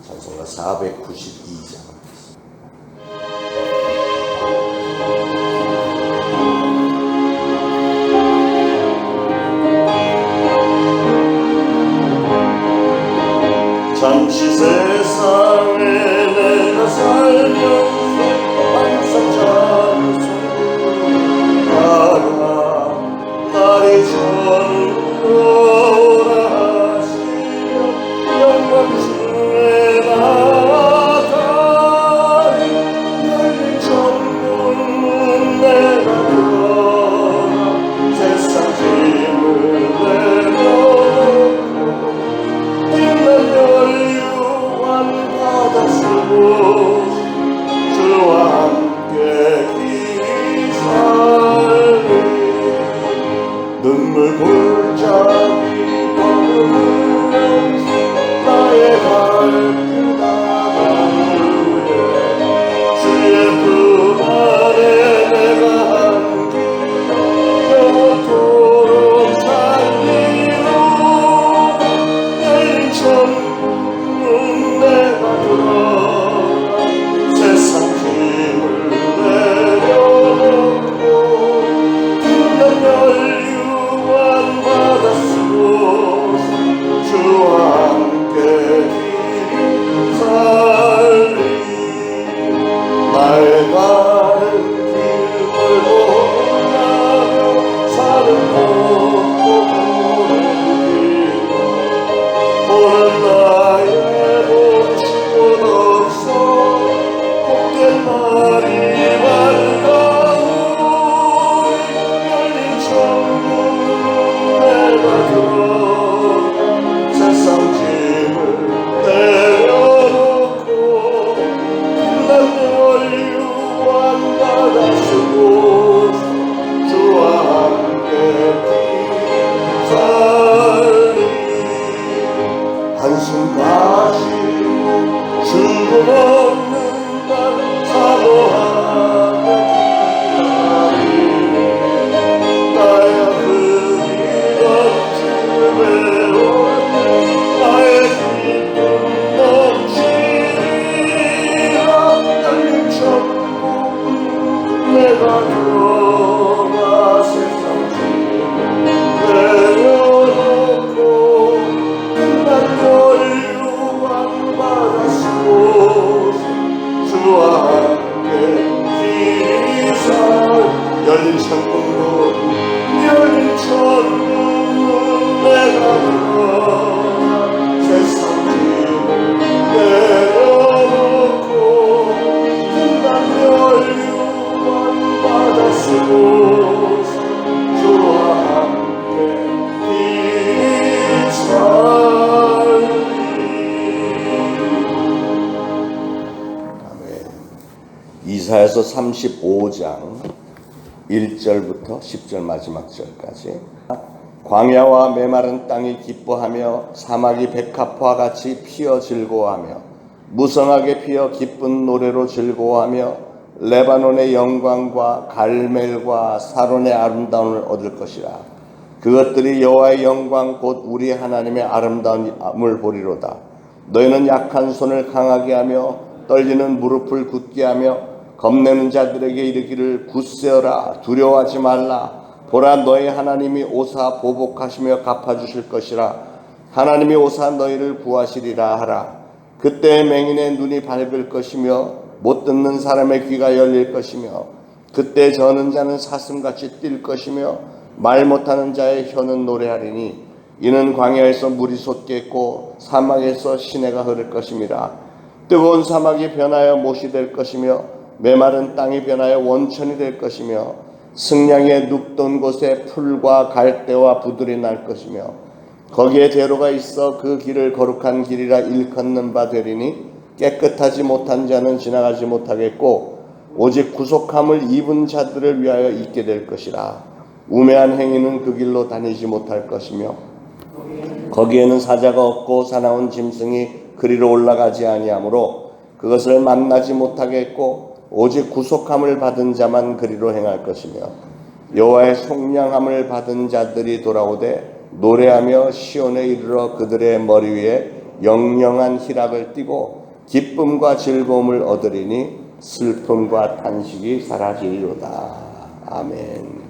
찬송가 492장. 잠시 세상에 내가 살면서 항상 자유스러워 날이 저물어라 하시며 영광 주에 나가리 열린 천문 내가 들어가 세상 짐을 내려놓고 빛난 연유한 바다 쓰고 주와 함께 길이 살리 눈물 골짜기 걸으면서 나의 발길 나가는데 주의 품 안에 내가 함께 영원토록 살리로다 열린 천문 내가 들어가 세상 짐을 내려놓고 빛난 연유한 바다 속에서 주와 함께 길이 살리 나의 가는 길을 원하며 사는 것도 보는 나의 멈출 곳 없어 복된 날이 밝아오리 열린 천문 내가 들어가 세상 짐을 내려놓고 빛난 연유한 바다 속에서 주와 함께 길이 살리 한숨 가시고 죽음 없는 날 사모하며 기다리니 나의 아프리던 주를 배울 때 나의 기쁨 넘치리라 열린 천국 내가 들어가 세상 짐을 내려놓고 빛난 연유한 바다 속에서 주와 함께 길이 살 열린 천국문 열린 천국문 내가 들어가 세상 짐을 내려놓고 빛난 연유한 바다 속에서 주와 함께 길이 살리. 아멘. 이사야서 35장 1절부터 10절 마지막 절까지. 광야와 메마른 땅이 기뻐하며 사막이 백합화 같이 피어 즐거워하며 무성하게 피어 기쁜 노래로 즐거워하며 레바논의 영광과 갈멜과 사론의 아름다움을 얻을 것이라. 그것들이 여호와의 영광 곧 우리 하나님의 아름다움을 보리로다. 너희는 약한 손을 강하게 하며 떨리는 무릎을 굳게 하며 겁내는 자들에게 이르기를 굳세어라 두려워하지 말라. 보라 너희 하나님이 오사 보복하시며 갚아주실 것이라. 하나님이 오사 너희를 구하시리라 하라. 그때 맹인의 눈이 밝을 것이며 못 듣는 사람의 귀가 열릴 것이며 그때 저는 자는 사슴같이 뛸 것이며 말 못하는 자의 혀는 노래하리니 이는 광야에서 물이 솟겠고 사막에서 시내가 흐를 것임이라. 뜨거운 사막이 변하여 못이 될 것이며 메마른 땅이 변하여 원천이 될 것이며 승량의 눕던 곳에 풀과 갈대와 부들이 날 것이며 거기에 대로가 있어 그 길을 거룩한 길이라 일컫는 바 되리니 깨끗하지 못한 자는 지나가지 못하겠고 오직 구속함을 입은 자들을 위하여 있게 될 것이라. 우매한 행위는 그 길로 다니지 못할 것이며 거기에는 사자가 없고 사나운 짐승이 그리로 올라가지 아니하므로 그것을 만나지 못하겠고 오직 구속함을 받은 자만 그리로 행할 것이며 여호와의 속량함을 받은 자들이 돌아오되 노래하며 시온에 이르러 그들의 머리 위에 영영한 희락을 띠고 기쁨과 즐거움을 얻으리니 슬픔과 탄식이 사라지리로다. 아멘.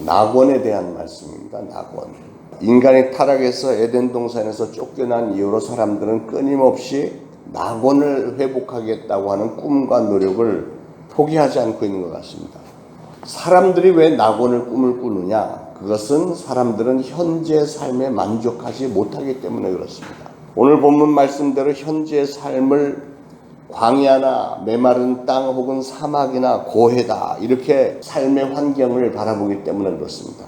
낙원에 대한 말씀입니다. 낙원. 인간이 타락해서 에덴 동산에서 쫓겨난 이후로 사람들은 끊임없이 낙원을 회복하겠다고 하는 꿈과 노력을 포기하지 않고 있는 것 같습니다. 사람들이 왜 낙원을 꿈을 꾸느냐? 그것은 사람들은 현재 삶에 만족하지 못하기 때문에 그렇습니다. 오늘 본문 말씀대로 현재의 삶을 광야나 메마른 땅 혹은 사막이나 고해다 이렇게 삶의 환경을 바라보기 때문에 그렇습니다.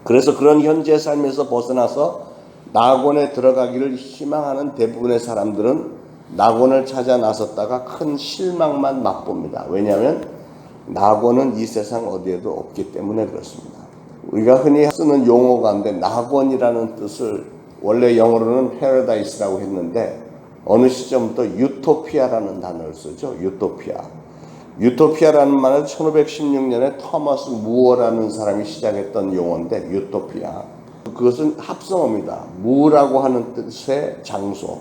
그래서 그런 현재의 삶에서 벗어나서 낙원에 들어가기를 희망하는 대부분의 사람들은 낙원을 찾아 나섰다가 큰 실망만 맛봅니다. 왜냐하면 낙원은 이 세상 어디에도 없기 때문에 그렇습니다. 우리가 흔히 쓰는 용어 가운데 낙원이라는 뜻을 원래 영어로는 패러다이스라고 했는데 어느 시점부터 유토피아라는 단어를 쓰죠. 유토피아. 유토피아라는 말은 1516년에 토마스 무어라는 사람이 시작했던 용어인데 유토피아. 그것은 합성어입니다. 무라고 하는 뜻의 장소.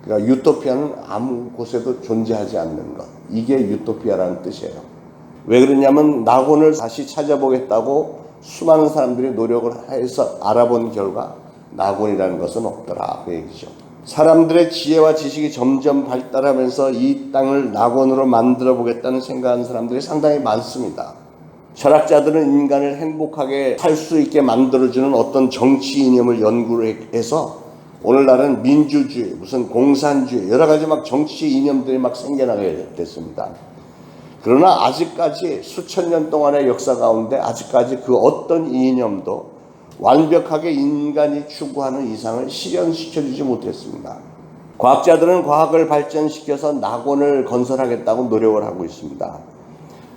그러니까 유토피아는 아무 곳에도 존재하지 않는 것. 이게 유토피아라는 뜻이에요. 왜 그러냐면 낙원을 다시 찾아보겠다고 수많은 사람들이 노력을 해서 알아본 결과 낙원이라는 것은 없더라. 그 얘기죠. 사람들의 지혜와 지식이 점점 발달하면서 이 땅을 낙원으로 만들어 보겠다는 생각하는 사람들이 상당히 많습니다. 철학자들은 인간을 행복하게 살 수 있게 만들어주는 어떤 정치 이념을 연구를 해서 오늘날은 민주주의, 무슨 공산주의, 여러 가지 막 정치 이념들이 막 생겨나게 됐습니다. 그러나 아직까지 수천 년 동안의 역사 가운데 아직까지 그 어떤 이념도 완벽하게 인간이 추구하는 이상을 실현시켜주지 못했습니다. 과학자들은 과학을 발전시켜서 낙원을 건설하겠다고 노력을 하고 있습니다.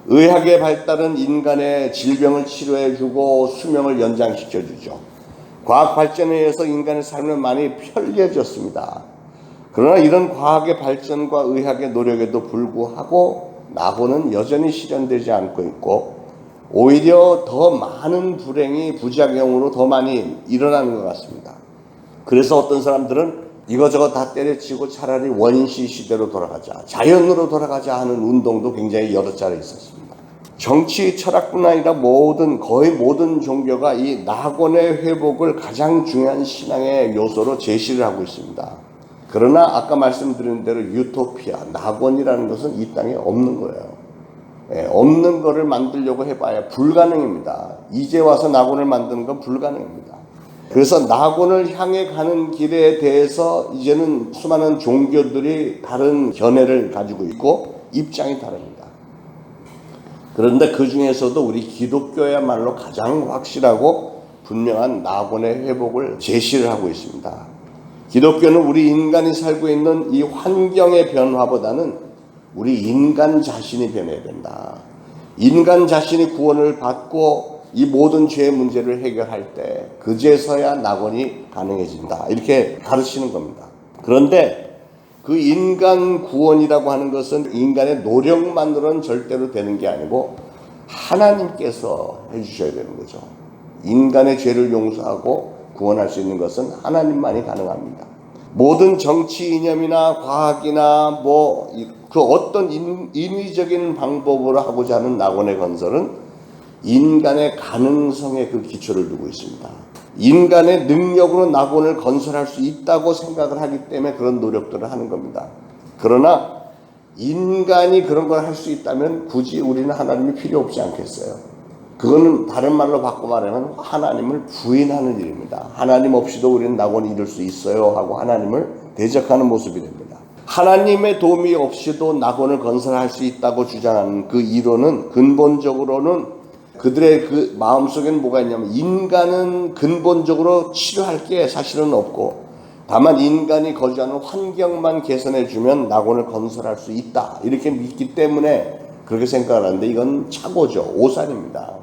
의학의 발달은 인간의 질병을 치료해주고 수명을 연장시켜주죠. 과학 발전에 의해서 인간의 삶은 많이 편리해졌습니다. 그러나 이런 과학의 발전과 의학의 노력에도 불구하고 낙원은 여전히 실현되지 않고 있고 오히려 더 많은 불행이 부작용으로 더 많이 일어나는 것 같습니다. 그래서 어떤 사람들은 이거저거 다 때려치고 차라리 원시 시대로 돌아가자, 자연으로 돌아가자 하는 운동도 굉장히 여러 차례 있었습니다. 정치, 철학뿐 아니라 거의 모든 종교가 이 낙원의 회복을 가장 중요한 신앙의 요소로 제시를 하고 있습니다. 그러나 아까 말씀드린 대로 유토피아, 낙원이라는 것은 이 땅에 없는 거예요. 없는 거를 만들려고 해봐야 불가능입니다. 이제 와서 낙원을 만드는 건 불가능입니다. 그래서 낙원을 향해 가는 길에 대해서 이제는 수많은 종교들이 다른 견해를 가지고 있고 입장이 다릅니다. 그런데 그 중에서도 우리 기독교야말로 가장 확실하고 분명한 낙원의 회복을 제시를 하고 있습니다. 기독교는 우리 인간이 살고 있는 이 환경의 변화보다는 우리 인간 자신이 변해야 된다. 인간 자신이 구원을 받고 이 모든 죄의 문제를 해결할 때 그제서야 낙원이 가능해진다. 이렇게 가르치는 겁니다. 그런데 그 인간 구원이라고 하는 것은 인간의 노력만으로는 절대로 되는 게 아니고 하나님께서 해주셔야 되는 거죠. 인간의 죄를 용서하고 구원할 수 있는 것은 하나님만이 가능합니다. 모든 정치 이념이나 과학이나 그 어떤 인위적인 방법으로 하고자 하는 낙원의 건설은 인간의 가능성에 그 기초를 두고 있습니다. 인간의 능력으로 낙원을 건설할 수 있다고 생각을 하기 때문에 그런 노력들을 하는 겁니다. 그러나 인간이 그런 걸 할 수 있다면 굳이 우리는 하나님이 필요 없지 않겠어요? 그거는 다른 말로 바꿔 말하면 하나님을 부인하는 일입니다. 하나님 없이도 우리는 낙원을 이룰 수 있어요 하고 하나님을 대적하는 모습이 됩니다. 하나님의 도움이 없이도 낙원을 건설할 수 있다고 주장하는 그 이론은 근본적으로는 그들의 그 마음속에는 뭐가 있냐면 인간은 근본적으로 치료할 게 사실은 없고 다만 인간이 거주하는 환경만 개선해주면 낙원을 건설할 수 있다 이렇게 믿기 때문에 그렇게 생각을 하는데 이건 착오죠. 오산입니다.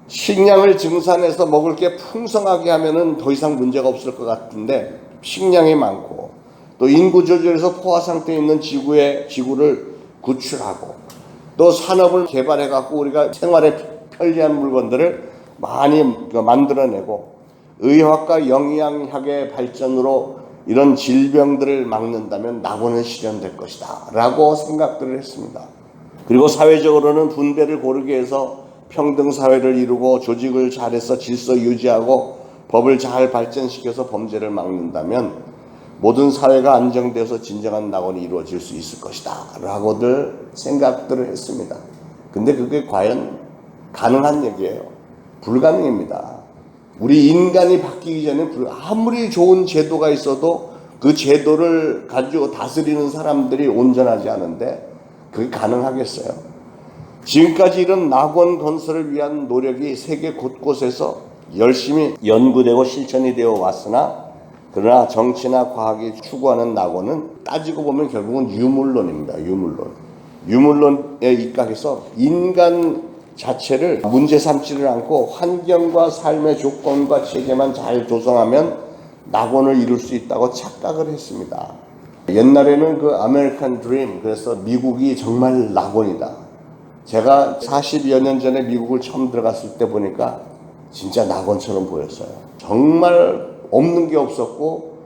식량을 증산해서 먹을 게 풍성하게 하면은 더 이상 문제가 없을 것 같은데 식량이 많고 또 인구 조절에서 포화 상태에 있는 지구를 구출하고 또 산업을 개발해 갖고 우리가 생활에 편리한 물건들을 많이 만들어내고 의학과 영양학의 발전으로 이런 질병들을 막는다면 낙원은 실현될 것이다 라고 생각들을 했습니다. 그리고 사회적으로는 분배를 고르게 해서 평등사회를 이루고 조직을 잘해서 질서 유지하고 법을 잘 발전시켜서 범죄를 막는다면 모든 사회가 안정되어서 진정한 낙원이 이루어질 수 있을 것이다 라고들 생각들을 했습니다. 근데 그게 과연 가능한 얘기예요? 불가능입니다. 우리 인간이 바뀌기 전에 아무리 좋은 제도가 있어도 그 제도를 가지고 다스리는 사람들이 온전하지 않은데 그게 가능하겠어요? 지금까지 이런 낙원 건설을 위한 노력이 세계 곳곳에서 열심히 연구되고 실천이 되어 왔으나 그러나 정치나 과학이 추구하는 낙원은 따지고 보면 결국은 유물론입니다. 유물론에 입각해서 인간 자체를 문제 삼지를 않고 환경과 삶의 조건과 체계만 잘 조성하면 낙원을 이룰 수 있다고 착각을 했습니다. 옛날에는 그 아메리칸 드림, 그래서 미국이 정말 낙원이다. 제가 40여 년 전에 미국을 처음 들어갔을 때 보니까 진짜 낙원처럼 보였어요. 정말 없는 게 없었고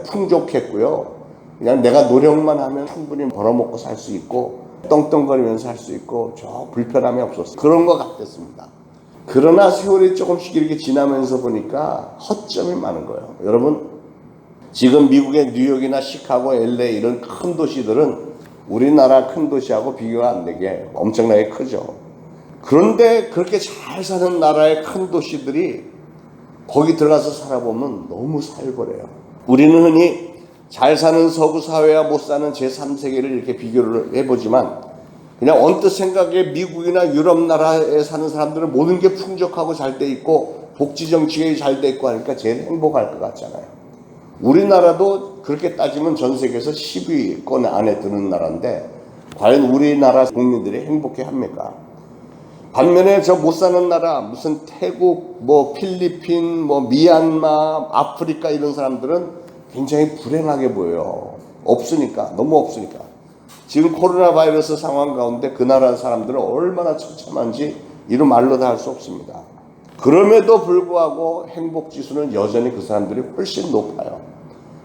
풍족했고요. 그냥 내가 노력만 하면 충분히 벌어먹고 살 수 있고 떵떵거리면서 살 수 있고 저 불편함이 없었어요. 그런 것 같았습니다. 그러나 세월이 조금씩 이렇게 지나면서 보니까 허점이 많은 거예요. 여러분, 지금 미국의 뉴욕이나 시카고, LA 이런 큰 도시들은 우리나라 큰 도시하고 비교가 안 되게 엄청나게 크죠. 그런데 그렇게 잘 사는 나라의 큰 도시들이 거기 들어가서 살아보면 너무 살벌해요. 우리는 흔히 잘 사는 서구 사회와 못 사는 제3세계를 이렇게 비교를 해보지만 그냥 언뜻 생각에 미국이나 유럽 나라에 사는 사람들은 모든 게 풍족하고 잘 돼 있고 복지 정책이 잘 돼 있고 하니까 제일 행복할 것 같잖아요. 우리나라도 그렇게 따지면 전 세계에서 10위권 안에 드는 나라인데 과연 우리나라 국민들이 행복해 합니까? 반면에 저 못 사는 나라 무슨 태국, 필리핀, 미얀마, 아프리카 이런 사람들은 굉장히 불행하게 보여요. 없으니까, 너무 없으니까. 지금 코로나 바이러스 상황 가운데 그 나라 사람들은 얼마나 처참한지 이런 말로 다 할 수 없습니다. 그럼에도 불구하고 행복 지수는 여전히 그 사람들이 훨씬 높아요.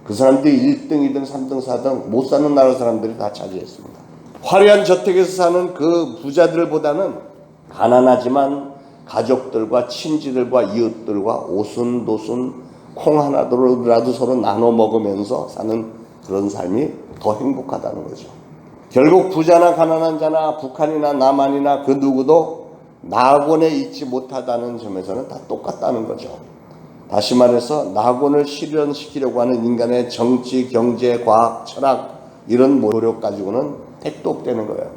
그 사람들이 1등, 2등, 3등, 4등 못 사는 나라 사람들이 다 차지했습니다. 화려한 저택에서 사는 그 부자들보다는 가난하지만 가족들과 친지들과 이웃들과 오순도순 콩 하나라도 서로 나눠 먹으면서 사는 그런 삶이 더 행복하다는 거죠. 결국 부자나 가난한 자나 북한이나 남한이나 그 누구도 낙원에 있지 못하다는 점에서는 다 똑같다는 거죠. 다시 말해서 낙원을 실현시키려고 하는 인간의 정치, 경제, 과학, 철학 이런 노력 가지고는 택도 없다는 거예요.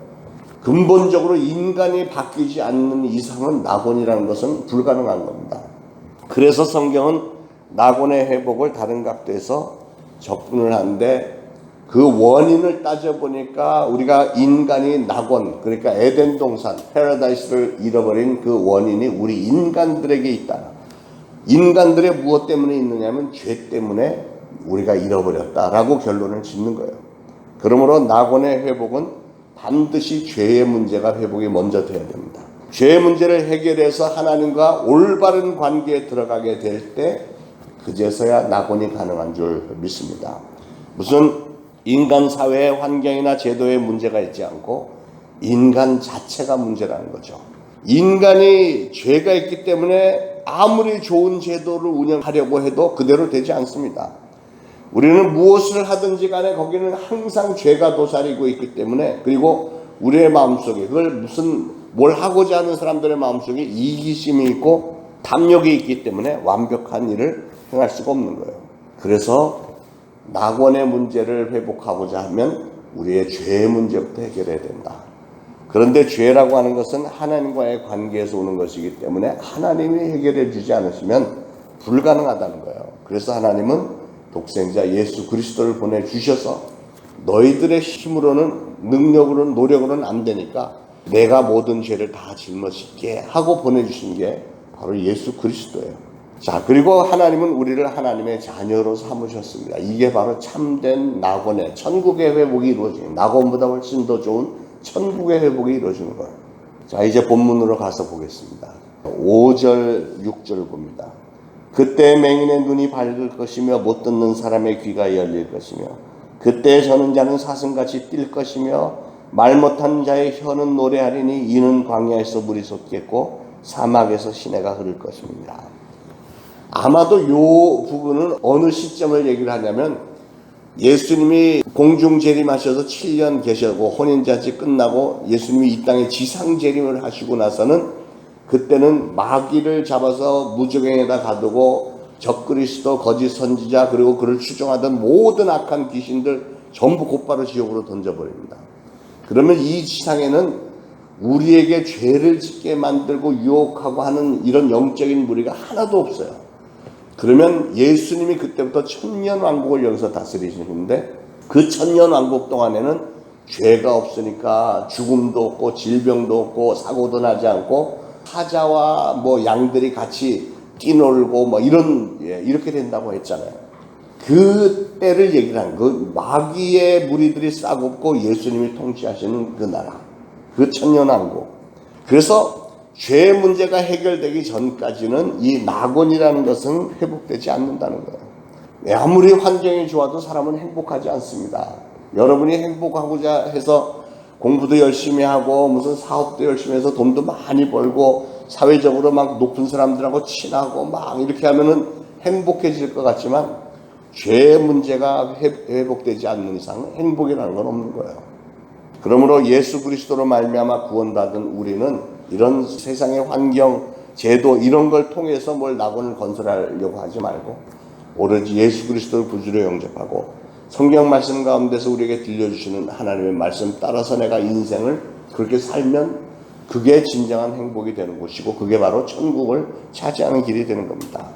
근본적으로 인간이 바뀌지 않는 이상은 낙원이라는 것은 불가능한 겁니다. 그래서 성경은 낙원의 회복을 다른 각도에서 접근을 하는데 그 원인을 따져보니까 우리가 인간이 낙원, 그러니까 에덴 동산, 패러다이스를 잃어버린 그 원인이 우리 인간들에게 있다. 인간들의 무엇 때문에 있느냐면 죄 때문에 우리가 잃어버렸다라고 결론을 짓는 거예요. 그러므로 낙원의 회복은 반드시 죄의 문제가 회복이 먼저 돼야 됩니다. 죄의 문제를 해결해서 하나님과 올바른 관계에 들어가게 될 때 그제서야 낙원이 가능한 줄 믿습니다. 무슨 인간 사회의 환경이나 제도에 문제가 있지 않고 인간 자체가 문제라는 거죠. 인간이 죄가 있기 때문에 아무리 좋은 제도를 운영하려고 해도 그대로 되지 않습니다. 우리는 무엇을 하든지 간에 거기는 항상 죄가 도사리고 있기 때문에, 그리고 우리의 마음속에 그걸 뭘 하고자 하는 사람들의 마음속에 이기심이 있고 탐욕이 있기 때문에 완벽한 일을 행할 수가 없는 거예요. 그래서 낙원의 문제를 회복하고자 하면 우리의 죄의 문제부터 해결해야 된다. 그런데 죄라고 하는 것은 하나님과의 관계에서 오는 것이기 때문에 하나님이 해결해 주지 않으시면 불가능하다는 거예요. 그래서 하나님은 독생자 예수 그리스도를 보내주셔서 너희들의 힘으로는, 능력으로는, 노력으로는 안 되니까 내가 모든 죄를 다 짊어질게 하고 보내주신 게 바로 예수 그리스도예요. 자, 그리고 하나님은 우리를 하나님의 자녀로 삼으셨습니다. 이게 바로 참된 낙원의 천국의 회복이 이루어지는, 낙원보다 훨씬 더 좋은 천국의 회복이 이루어지는 거예요. 자, 이제 본문으로 가서 보겠습니다. 5절, 6절 봅니다. 그때 맹인의 눈이 밝을 것이며 못 듣는 사람의 귀가 열릴 것이며 그때 서는 자는 사슴같이 뛸 것이며 말 못한 자의 혀는 노래하리니 이는 광야에서 물이 솟겠고 사막에서 시내가 흐를 것입니다. 아마도 이 부분은 어느 시점을 얘기를 하냐면 예수님이 공중 재림하셔서 7년 계시고 혼인잔치 끝나고 예수님이 이 땅에 지상 재림을 하시고 나서는 그때는 마귀를 잡아서 무저갱에다 가두고 적그리스도 거짓 선지자 그리고 그를 추종하던 모든 악한 귀신들 전부 곧바로 지옥으로 던져버립니다. 그러면 이 지상에는 우리에게 죄를 짓게 만들고 유혹하고 하는 이런 영적인 무리가 하나도 없어요. 그러면 예수님이 그때부터 천년왕국을 여기서 다스리시는데 그 천년왕국 동안에는 죄가 없으니까 죽음도 없고 질병도 없고 사고도 나지 않고 사자와 뭐 양들이 같이 뛰놀고 뭐 이렇게 된다고 했잖아요. 그 때를 얘기를 하는 그 마귀의 무리들이 싹없고 예수님이 통치하시는 그 나라, 그 천년왕국. 그래서 죄 문제가 해결되기 전까지는 이 낙원이라는 것은 회복되지 않는다는 거예요. 아무리 환경이 좋아도 사람은 행복하지 않습니다. 여러분이 행복하고자 해서 공부도 열심히 하고 무슨 사업도 열심히 해서 돈도 많이 벌고 사회적으로 막 높은 사람들하고 친하고 막 이렇게 하면은 행복해질 것 같지만 죄 문제가 회복되지 않는 이상 행복이라는 건 없는 거예요. 그러므로 예수 그리스도로 말미암아 구원받은 우리는 이런 세상의 환경, 제도 이런 걸 통해서 뭘 낙원을 건설하려고 하지 말고 오로지 예수 그리스도를 구주로 영접하고 성경 말씀 가운데서 우리에게 들려주시는 하나님의 말씀 따라서 내가 인생을 그렇게 살면 그게 진정한 행복이 되는 곳이고 그게 바로 천국을 차지하는 길이 되는 겁니다.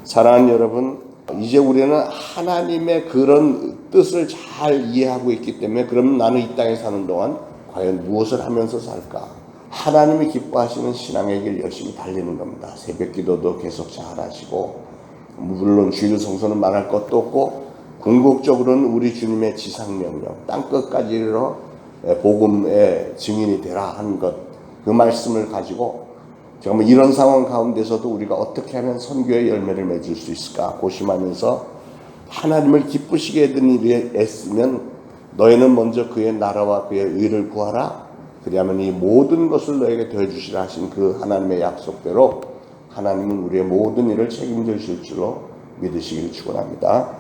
사랑하는 여러분, 이제 우리는 하나님의 그런 뜻을 잘 이해하고 있기 때문에 그러면 나는 이 땅에 사는 동안 과연 무엇을 하면서 살까? 하나님이 기뻐하시는 신앙의 길 열심히 달리는 겁니다. 새벽 기도도 계속 잘 하시고 물론 주일 성서는 말할 것도 없고 궁극적으로는 우리 주님의 지상명령 땅끝까지 이르러 복음의 증인이 되라 한 것 그 말씀을 가지고 정말 이런 상황 가운데서도 우리가 어떻게 하면 선교의 열매를 맺을 수 있을까 고심하면서 하나님을 기쁘시게 하던 일에 애쓰면 너희는 먼저 그의 나라와 그의 의를 구하라. 그리하면 이 모든 것을 너에게 더해주시라 하신 그 하나님의 약속대로 하나님은 우리의 모든 일을 책임져 주실 줄로 믿으시길 축원합니다.